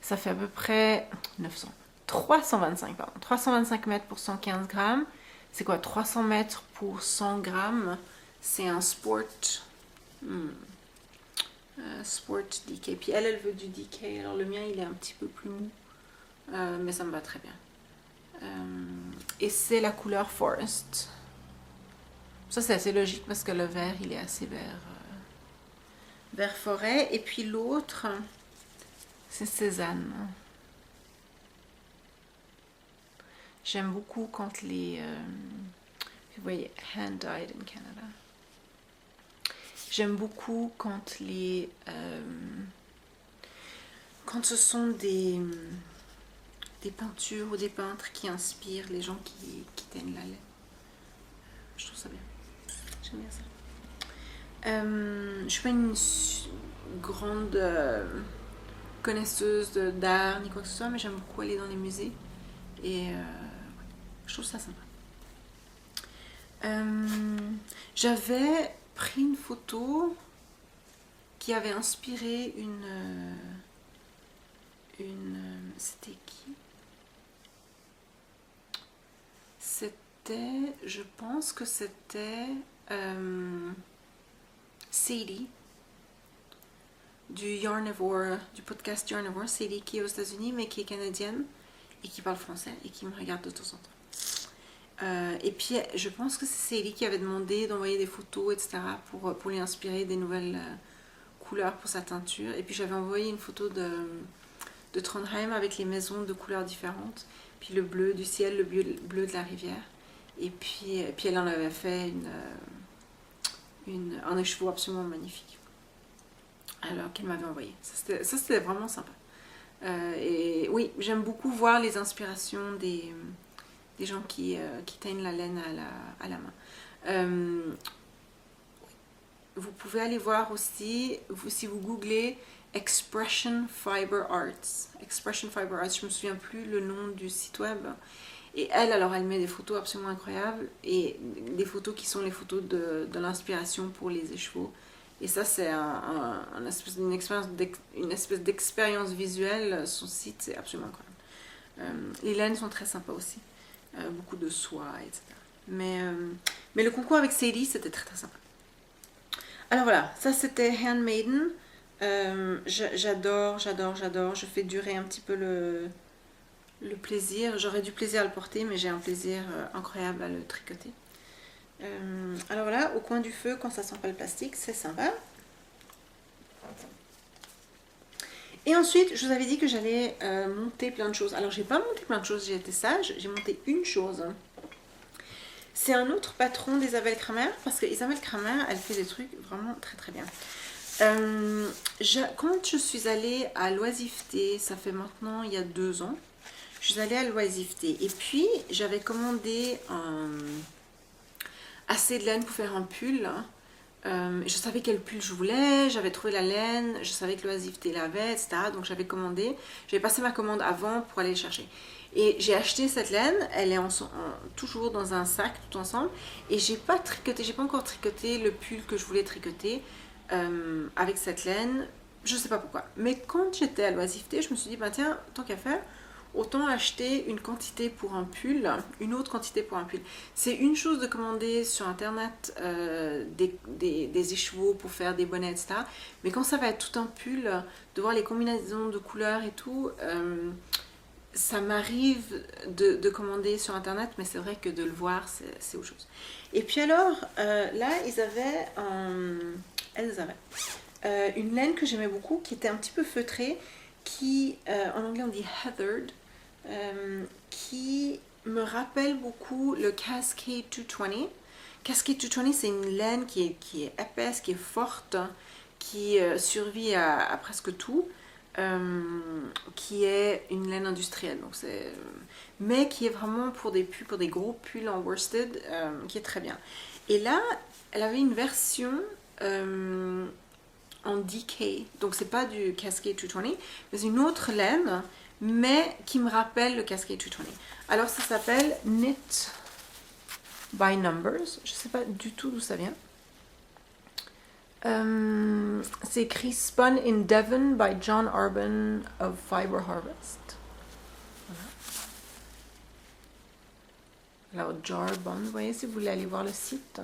A: Ça fait à peu près 325 mètres pour 115 grammes. C'est quoi 300 mètres pour 100 grammes? C'est un sport. Sport DK. Puis elle veut du DK. Alors le mien, il est un petit peu plus mou. Mais ça me va très bien. Et c'est la couleur Forest. Ça, c'est assez logique parce que le vert, il est assez vert forêt. Et puis l'autre, c'est Cézanne. J'aime beaucoup quand les... vous voyez, hand-dyed in Canada. J'aime beaucoup quand les... quand ce sont des peintures ou des peintres qui inspirent les gens qui teignent la laine. Je trouve ça bien. J'aime bien ça. Je suis pas une grande connaisseuse d'art ni quoi que ce soit, mais j'aime beaucoup aller dans les musées et je trouve ça sympa. J'avais pris une photo qui avait inspiré c'était qui? C'était, je pense que c'était Sadie du Yarnivore, du podcast Yarnivore. Sadie qui est aux États-Unis mais qui est canadienne et qui parle français et qui me regarde de temps en temps. Et puis je pense que c'est Sadie qui avait demandé d'envoyer des photos, etc. pour lui inspirer des nouvelles couleurs pour sa teinture. Et puis j'avais envoyé une photo de Trondheim avec les maisons de couleurs différentes. Puis le bleu du ciel, le bleu de la rivière. Et puis elle en avait fait un écheveau absolument magnifique. Alors qu'elle m'avait envoyé. Ça c'était vraiment sympa. Et oui, j'aime beaucoup voir les inspirations des gens qui teignent la laine à la main. Vous pouvez aller voir aussi, si vous googlez Expression Fiber Arts. Expression Fiber Arts, je ne me souviens plus le nom du site web. Et elle met des photos absolument incroyables et des photos qui sont les photos de l'inspiration pour les écheveaux. Et ça, c'est une espèce d'expérience visuelle. Son site, c'est absolument incroyable. Les laines sont très sympas aussi. Beaucoup de soie, etc. Mais le concours avec Sadie, c'était très très sympa. Alors voilà, ça c'était Handmaiden. J'adore. Je fais durer un petit peu le plaisir. J'aurais du plaisir à le porter, mais j'ai un plaisir incroyable à le tricoter. Alors voilà, au coin du feu, quand ça sent pas le plastique, c'est sympa. Et ensuite, je vous avais dit que j'allais monter plein de choses. Alors, j'ai pas monté plein de choses, j'ai été sage. J'ai monté une chose. C'est un autre patron d'Isabelle Kramer, parce que Isabelle Kramer, elle fait des trucs vraiment très très bien. Quand je suis allée à l'Oisiveté, ça fait maintenant il y a 2 ans, je suis allée à l'Oisiveté et puis j'avais commandé assez de laine pour faire un pull. Je savais quel pull je voulais, j'avais trouvé la laine, je savais que l'Oisiveté l'avait, etc. Donc j'avais commandé, j'avais passé ma commande avant pour aller le chercher. Et j'ai acheté cette laine, elle est toujours dans un sac tout ensemble. Et j'ai pas encore tricoté le pull que je voulais tricoter avec cette laine. Je sais pas pourquoi. Mais quand j'étais à l'Oisiveté, je me suis dit, bah tiens, tant qu'à faire, autant acheter une quantité pour un pull, une autre quantité pour un pull. C'est une chose de commander sur internet des écheveaux pour faire des bonnets, etc. Mais quand ça va être tout un pull, de voir les combinaisons de couleurs et tout, ça m'arrive de commander sur internet, mais c'est vrai que de le voir, c'est autre chose. Et puis alors, là, elles avaient une laine que j'aimais beaucoup, qui était un petit peu feutrée, qui, en anglais on dit heathered, qui me rappelle beaucoup le Cascade 220. Cascade 220, c'est une laine qui est épaisse, qui est forte, qui survit à presque tout, qui est une laine industrielle. Donc mais qui est vraiment pour des gros pulls en worsted, qui est très bien. Et là, elle avait une version en DK, donc c'est pas du Cascade 220, mais c'est une autre laine, mais qui me rappelle le Cascade 220. Alors ça s'appelle Knit by Numbers, je sais pas du tout d'où ça vient. C'est écrit Spun in Devon by John Urban of Fiber Harvest. Voilà. Alors Jarbon, vous voyez si vous voulez aller voir le site.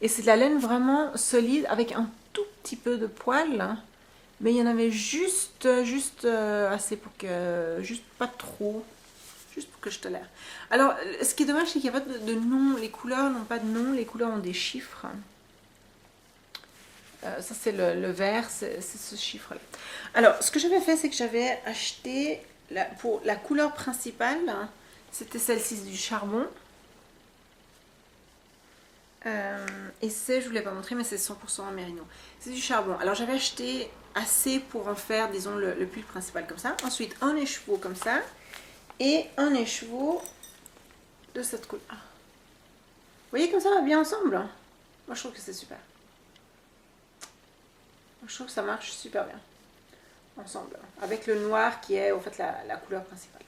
A: Et c'est de la laine vraiment solide avec un tout petit peu de poils. Mais il y en avait juste assez pour que... Juste pas trop. Juste pour que je tolère. Alors, ce qui est dommage, c'est qu'il n'y a pas de nom. Les couleurs n'ont pas de nom. Les couleurs ont des chiffres. Ça, c'est le vert. C'est ce chiffre-là. Alors, ce que j'avais fait, c'est que j'avais acheté... pour la couleur principale, c'était celle-ci du charbon. Et c'est, je ne vous l'ai pas montré, mais c'est 100% mérino. C'est du charbon. Alors, j'avais acheté assez pour en faire, disons, le pull principal comme ça. Ensuite, un écheveau comme ça. Et un écheveau de cette couleur. Vous voyez comme ça va bien ensemble. Moi je trouve que c'est super. Je trouve que ça marche super bien ensemble. Avec le noir qui est en fait la couleur principale.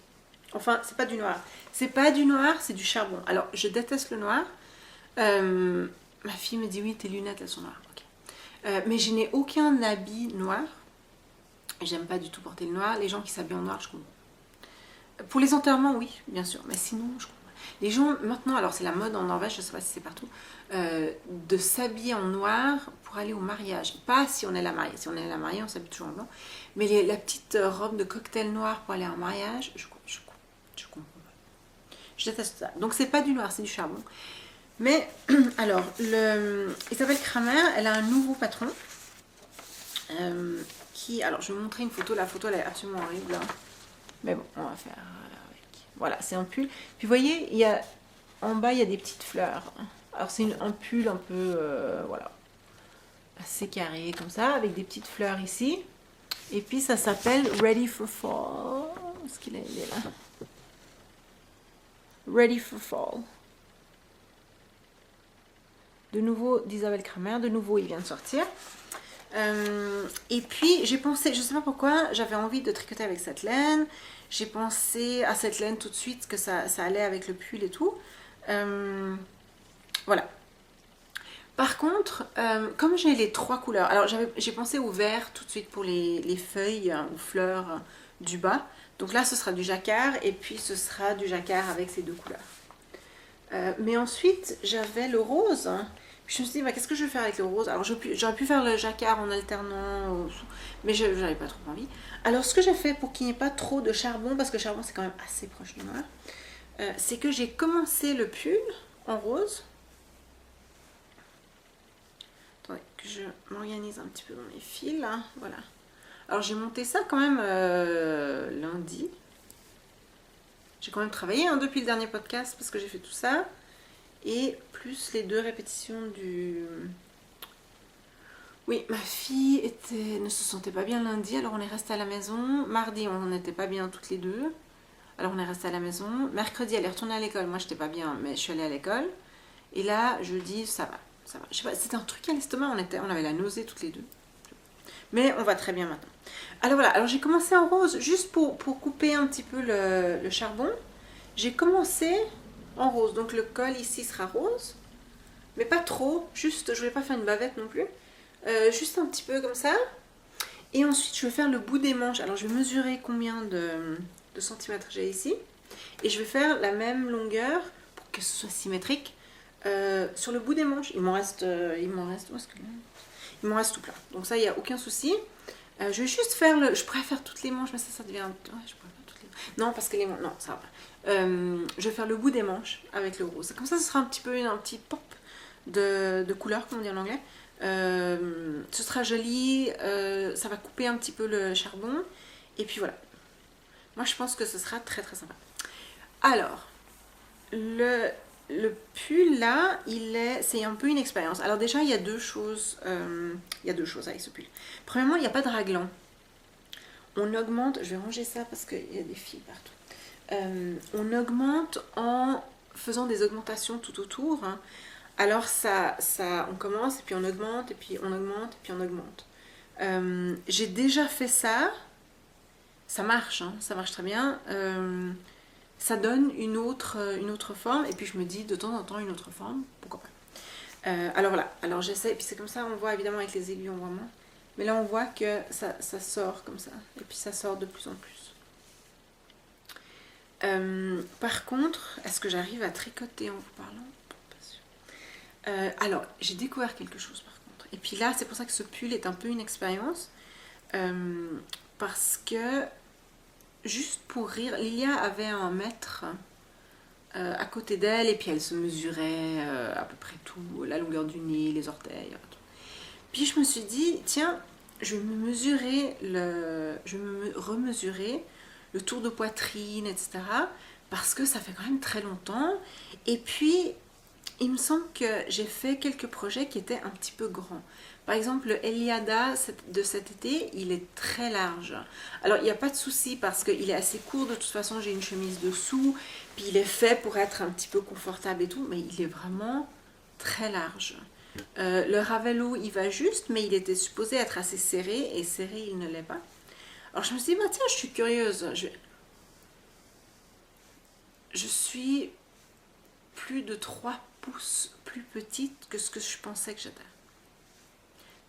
A: Enfin, c'est pas du noir. C'est pas du noir, c'est du charbon. Alors, je déteste le noir. Ma fille me dit oui, tes lunettes elles sont noires. Okay. Mais je n'ai aucun habit noir. J'aime pas du tout porter le noir. Les gens qui s'habillent en noir, je comprends. Pour les enterrements, oui, bien sûr. Mais sinon, je comprends. Les gens, maintenant, alors c'est la mode en Norvège, je ne sais pas si c'est partout, de s'habiller en noir pour aller au mariage. Pas si on est la mariée. Si on est la mariée, on s'habille toujours en blanc. Mais la petite robe de cocktail noir pour aller à un mariage, je comprends pas. Je déteste ça. Donc c'est pas du noir, c'est du charbon. Mais, alors, Isabelle Kramer, elle a un nouveau patron. Alors je vais vous montrer une photo. La photo, elle est absolument horrible. Hein. Mais bon, on va faire avec. Voilà, c'est un pull. Puis vous voyez, en bas, il y a des petites fleurs. Alors c'est un pull un peu, voilà, assez carré comme ça, avec des petites fleurs ici. Et puis ça s'appelle Ready for Fall. Est-ce qu'il est là? Ready for Fall. De nouveau d'Isabelle Kramer. De nouveau, il vient de sortir. Et puis j'ai pensé, je sais pas pourquoi, j'avais envie de tricoter avec cette laine. J'ai pensé à cette laine tout de suite, que ça allait avec le pull et tout. Voilà. Par contre, comme j'ai les trois couleurs, alors j'ai pensé au vert tout de suite pour les feuilles ou fleurs du bas. Donc là, ce sera du jacquard et puis ce sera du jacquard avec ces deux couleurs. Mais ensuite, j'avais le rose. Je me suis dit, bah, qu'est-ce que je vais faire avec le rose? Alors j'aurais pu faire le jacquard en alternant, mais je n'avais pas trop envie. Alors ce que j'ai fait pour qu'il n'y ait pas trop de charbon, parce que le charbon c'est quand même assez proche du noir, c'est que j'ai commencé le pull en rose. Attendez, que je m'organise un petit peu dans mes fils, là. Voilà. Alors j'ai monté ça quand même lundi. J'ai quand même travaillé depuis le dernier podcast parce que j'ai fait tout ça. Et plus les 2 répétitions du... Oui, ma fille ne se sentait pas bien lundi, alors on est resté à la maison. Mardi, on n'était pas bien toutes les deux, alors on est resté à la maison. Mercredi, elle est retournée à l'école. Moi, j'étais pas bien, mais je suis allée à l'école. Et là, jeudi, ça va. Ça va. Je sais pas, c'était un truc à l'estomac, on avait la nausée toutes les deux. Mais on va très bien maintenant. Alors voilà, alors j'ai commencé en rose, juste pour couper un petit peu le charbon. J'ai commencé en rose, donc le col ici sera rose, mais pas trop, juste, je voulais pas faire une bavette non plus, juste un petit peu comme ça. Et ensuite je vais faire le bout des manches. Alors je vais mesurer combien de centimètres j'ai ici, et je vais faire la même longueur pour que ce soit symétrique sur le bout des manches. Il m'en reste où est-ce que il m'en reste tout plein, donc ça il n'y a aucun souci. Je vais juste faire je pourrais faire toutes les manches, mais ça devient, ouais, je pourrais faire toutes les... non, parce que les manches, non, ça va pas. Je vais faire le bout des manches avec le rose. Comme ça, ce sera un petit peu un petit pop de couleur, comme on dit en anglais. Ce sera joli, ça va couper un petit peu le charbon. Et puis voilà. Moi, je pense que ce sera très très sympa. Alors, le pull là, c'est un peu une expérience. Alors déjà, il y a deux choses. Il y a deux choses avec ce pull. Premièrement, il n'y a pas de raglan. On augmente, je vais ranger ça parce qu'il y a des fils partout. On augmente en faisant des augmentations tout autour. Hein. Alors on commence et puis on augmente et puis on augmente et puis on augmente. J'ai déjà fait ça. Ça marche, hein, ça marche très bien. Ça donne une autre forme et puis je me dis de temps en temps une autre forme, pourquoi pas. Alors voilà, alors j'essaie, puis c'est comme ça, on voit évidemment avec les aiguilles, on voit moins. Mais là on voit que ça sort comme ça, et puis ça sort de plus en plus. Par contre, est-ce que j'arrive à tricoter en vous parlant? Pas sûr. Alors, j'ai découvert quelque chose par contre. Et puis là, c'est pour ça que ce pull est un peu une expérience. Parce que, juste pour rire, Lilia avait un mètre à côté d'elle, et puis elle se mesurait à peu près tout, la longueur du nez, les orteils. Tout. Puis je me suis dit, tiens, je vais me remesurer le tour de poitrine, etc. Parce que ça fait quand même très longtemps. Et puis, il me semble que j'ai fait quelques projets qui étaient un petit peu grands. Par exemple, le Eliada de cet été, il est très large. Alors, il n'y a pas de souci parce qu'il est assez court. De toute façon, j'ai une chemise dessous. Puis, il est fait pour être un petit peu confortable et tout. Mais il est vraiment très large. Le Ravello, il va juste, mais il était supposé être assez serré. Et serré, il ne l'est pas. Alors, je me suis dit, bah, tiens, je suis curieuse. Je suis plus de 3 pouces plus petite que ce que je pensais que j'étais.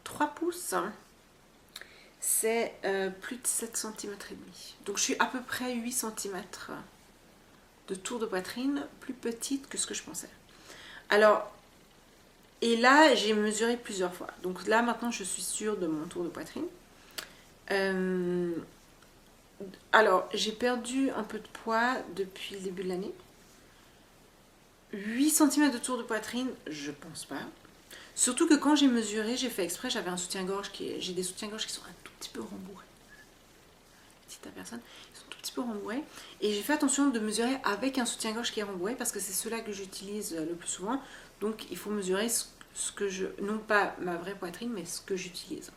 A: 3 pouces, c'est plus de 7 cm et demi. Donc je suis à peu près 8 cm de tour de poitrine plus petite que ce que je pensais. Alors, et là j'ai mesuré plusieurs fois. Donc là maintenant je suis sûre de mon tour de poitrine. Alors j'ai perdu un peu de poids depuis le début de l'année. 8 cm de tour de poitrine, je pense pas. Surtout que quand j'ai mesuré, j'ai fait exprès, j'avais un soutien-gorge j'ai des soutiens-gorge qui sont un tout petit peu rembourrés. Petite à personne, ils sont un tout petit peu rembourrés. Et j'ai fait attention de mesurer avec un soutien-gorge qui est rembourré parce que c'est ceux-là que j'utilise le plus souvent. Donc il faut mesurer ce que je, non pas ma vraie poitrine, mais ce que j'utilise.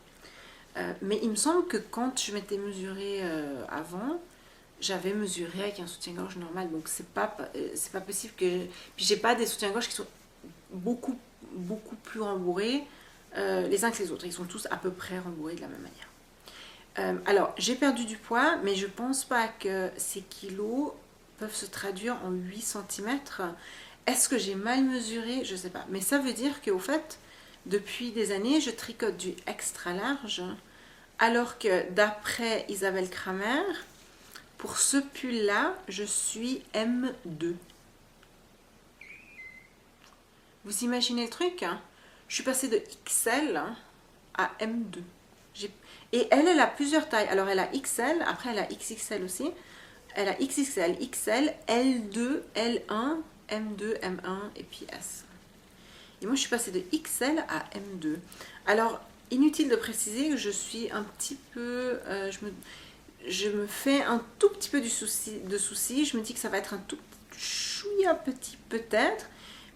A: Mais il me semble que quand je m'étais mesurée avant, j'avais mesuré avec un soutien-gorge normal. Donc c'est pas possible que. Puis j'ai pas des soutiens-gorge qui sont beaucoup plus rembourrés les uns que les autres. Ils sont tous à peu près rembourrés de la même manière. Alors, j'ai perdu du poids, mais je pense pas que ces kilos peuvent se traduire en 8 cm. Est-ce que j'ai mal mesuré? Je sais pas. Mais ça veut dire qu'au fait, depuis des années, je tricote du extra large, alors que d'après Isabelle Kramer, pour ce pull-là, je suis M2. Vous imaginez le truc? Je suis passée de XL à M2. Et elle a plusieurs tailles. Alors elle a XL, après elle a XXL aussi. Elle a XXL, XL, L2, L1, M2, M1 et puis S. Et moi je suis passée de XL à M2. Alors inutile de préciser que je suis un petit peu... je me fais un tout petit peu de souci. Je me dis que ça va être un tout chouïa petit peut-être.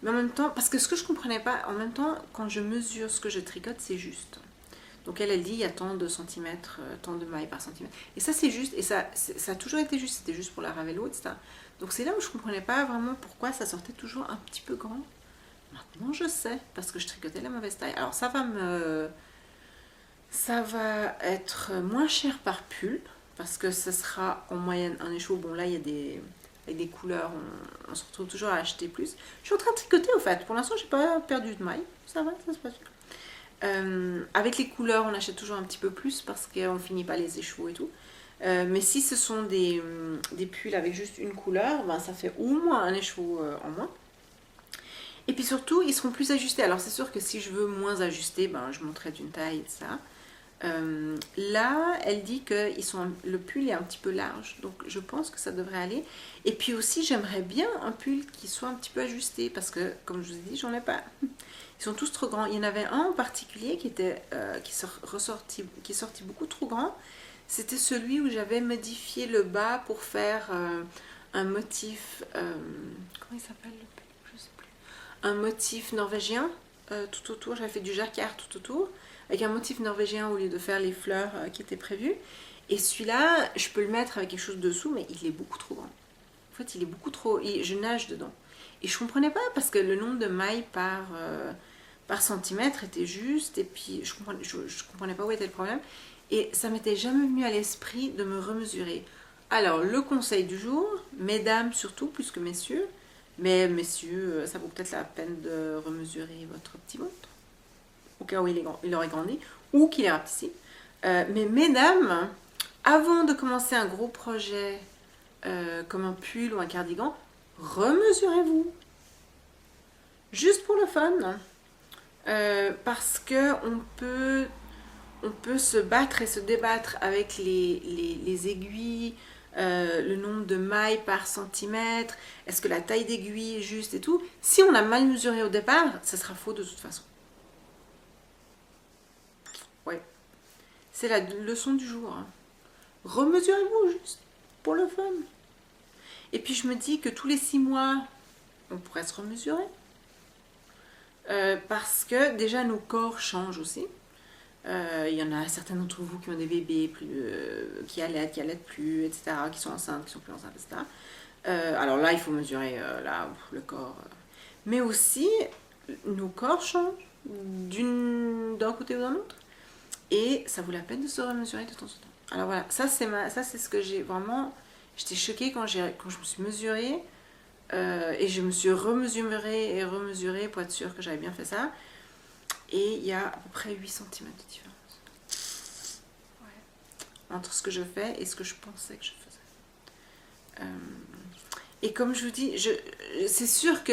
A: Mais en même temps, parce que ce que je comprenais pas, en même temps, quand je mesure ce que je tricote, c'est juste. Donc elle dit, il y a tant de centimètres, tant de mailles par centimètre. Et ça, c'est juste. Et ça a toujours été juste. C'était juste pour la Ravello, etc. Donc c'est là où je comprenais pas vraiment pourquoi ça sortait toujours un petit peu grand. Maintenant, je sais, parce que je tricotais la mauvaise taille. Alors ça va être moins cher par pull, parce que ce sera en moyenne un écheveau. Bon, là, il y a avec des couleurs, on se retrouve toujours à acheter plus. Je suis en train de tricoter au fait. Pour l'instant, j'ai pas perdu de maille. Ça va, ça se passe bien. Avec les couleurs, on achète toujours un petit peu plus parce qu'on finit pas les écheveaux et tout. Mais si ce sont des pulls avec juste une couleur, ben, ça fait au moins un écheveau en moins. Et puis surtout, ils seront plus ajustés. Alors c'est sûr que si je veux moins ajuster, ben, je monterai d'une taille, etc. Là, elle dit que le pull est un petit peu large, donc je pense que ça devrait aller. Et puis aussi, j'aimerais bien un pull qui soit un petit peu ajusté, parce que, comme je vous ai dit, j'en ai pas. Ils sont tous trop grands. Il y en avait un en particulier qui sortit beaucoup trop grand. C'était celui où j'avais modifié le bas pour faire un motif... comment il s'appelle le pull? Je sais plus. Un motif norvégien tout autour. J'avais fait du jacquard tout autour, avec un motif norvégien au lieu de faire les fleurs qui étaient prévues. Et celui-là, je peux le mettre avec quelque chose dessous, mais il est beaucoup trop grand. En fait, il est beaucoup trop... je nage dedans. Et je comprenais pas, parce que le nombre de mailles par centimètre était juste, et puis je comprenais pas où était le problème. Et ça m'était jamais venu à l'esprit de me remesurer. Alors, le conseil du jour, mesdames surtout, plus que messieurs, Mais messieurs, ça vaut peut-être la peine de remesurer votre petit ventre, au cas où il aurait grandi, ou qu'il est rapetissé. Mais mesdames, avant de commencer un gros projet comme un pull ou un cardigan, remesurez-vous. Juste pour le fun. Parce que on peut se battre et se débattre avec les aiguilles, le nombre de mailles par centimètre, est-ce que la taille d'aiguille est juste et tout. Si on a mal mesuré au départ, ça sera faux de toute façon. Ouais. C'est la leçon du jour. Hein. Remesurez-vous juste pour le fun. Et puis je me dis que tous les 6 mois, on pourrait se remesurer. Parce que déjà nos corps changent aussi. Il y en a certains d'entre vous qui ont des bébés qui allaitent plus, etc., qui sont enceintes, qui sont plus enceintes, etc. Alors là, il faut mesurer le corps. Mais aussi, nos corps changent d'un côté ou d'un autre. Et ça vaut la peine de se remesurer de temps en temps. Alors voilà, ça c'est ce que j'ai vraiment... J'étais choquée quand je me suis mesurée. Et je me suis remesurée et remesurée pour être sûre que j'avais bien fait ça. Et il y a à peu près 8 cm de différence. Ouais. Entre ce que je fais et ce que je pensais que je faisais. Et comme je vous dis, c'est sûr que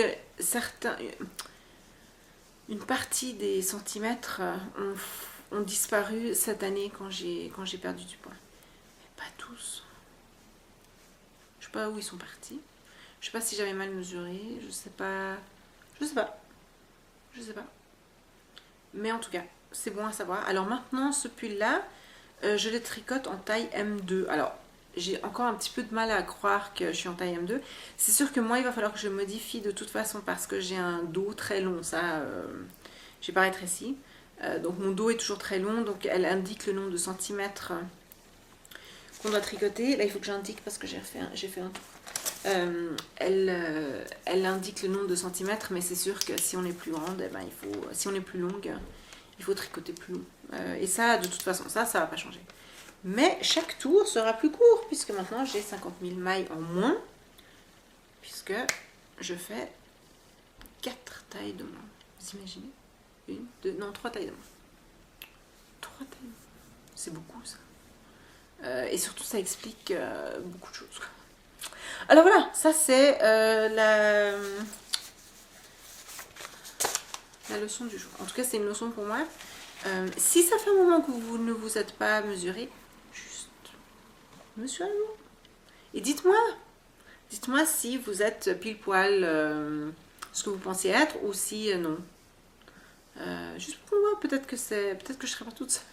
A: une partie des centimètres ont disparu cette année quand j'ai perdu du poids. Mais pas tous. Je sais pas où ils sont partis. Je sais pas si j'avais mal mesuré, je sais pas. Mais en tout cas, c'est bon à savoir. Alors maintenant, ce pull-là, je le tricote en taille M2. Alors, j'ai encore un petit peu de mal à croire que je suis en taille M2. C'est sûr que moi, il va falloir que je modifie de toute façon parce que j'ai un dos très long. Ça, j'ai pas rétréci. Donc mon dos est toujours très long, donc elle indique le nombre de centimètres qu'on doit tricoter. Là, il faut que j'indique parce que j'ai fait un tour. Elle indique le nombre de centimètres, mais c'est sûr que si on est plus grande, si on est plus longue, il faut tricoter plus long. Et ça, de toute façon, ça va pas changer. Mais chaque tour sera plus court, puisque maintenant j'ai 50 000 mailles en moins, puisque je fais 4 tailles de moins. Vous imaginez 1, 2, non, 3 tailles de moins. 3 tailles de moins. C'est beaucoup, ça. Et surtout, ça explique beaucoup de choses. Alors voilà, ça c'est la leçon du jour. En tout cas, c'est une leçon pour moi. Si ça fait un moment que vous ne vous êtes pas mesuré, juste mesurez-vous. Et dites-moi si vous êtes pile poil ce que vous pensiez être ou si non. Juste pour moi, peut-être que je serai pas toute seule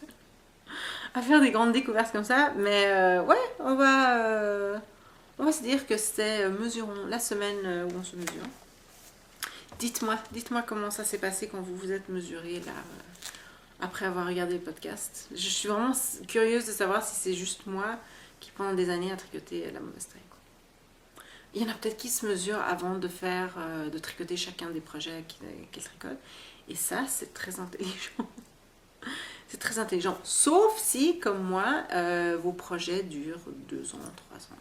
A: à faire des grandes découvertes comme ça. Mais ouais, on va se dire que c'est mesurons la semaine où on se mesure. Dites-moi comment ça s'est passé quand vous vous êtes mesuré là, après avoir regardé le podcast. Je suis vraiment curieuse de savoir si c'est juste moi qui pendant des années a tricoté la mauvaise taille. Il y en a peut-être qui se mesurent avant de tricoter chacun des projets qu'ils tricotent. Et ça, c'est très intelligent. C'est très intelligent. Sauf si, comme moi, vos projets durent 2 ans, 3 ans, 4 ans.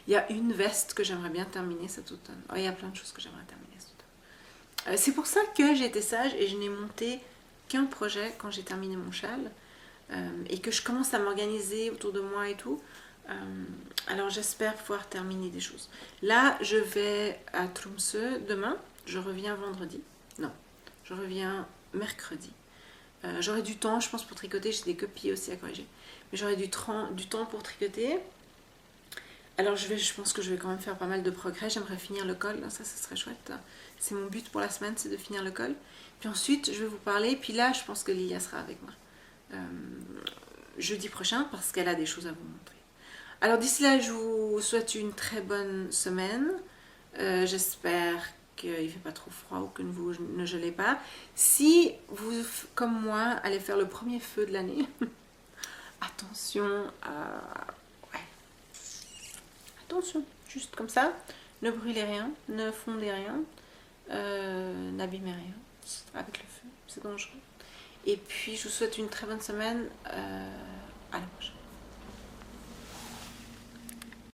A: Il y a une veste que j'aimerais bien terminer cet automne. Oh, il y a plein de choses que j'aimerais terminer cet automne. C'est pour ça que j'ai été sage et je n'ai monté qu'un projet quand j'ai terminé mon châle. Et que je commence à m'organiser autour de moi et tout. Alors j'espère pouvoir terminer des choses. Là, je vais à Tromsø demain. Je reviens vendredi. Non, je reviens mercredi. J'aurai du temps, je pense, pour tricoter. J'ai des copies aussi à corriger. Mais j'aurai du temps pour tricoter. Alors je pense que je vais quand même faire pas mal de progrès. J'aimerais finir le col, ça serait chouette. C'est mon but pour la semaine, c'est de finir le col. Puis ensuite, je vais vous parler. Puis là, je pense que Lilia sera avec moi jeudi prochain parce qu'elle a des choses à vous montrer. Alors d'ici là, je vous souhaite une très bonne semaine. J'espère qu'il ne fait pas trop froid ou que vous ne gelez pas. Si vous, comme moi, allez faire le premier feu de l'année, attention à... Attention, juste comme ça, ne brûlez rien, ne fondez rien, n'abîmez rien avec le feu, c'est dangereux. Et puis je vous souhaite une très bonne semaine, à la prochaine.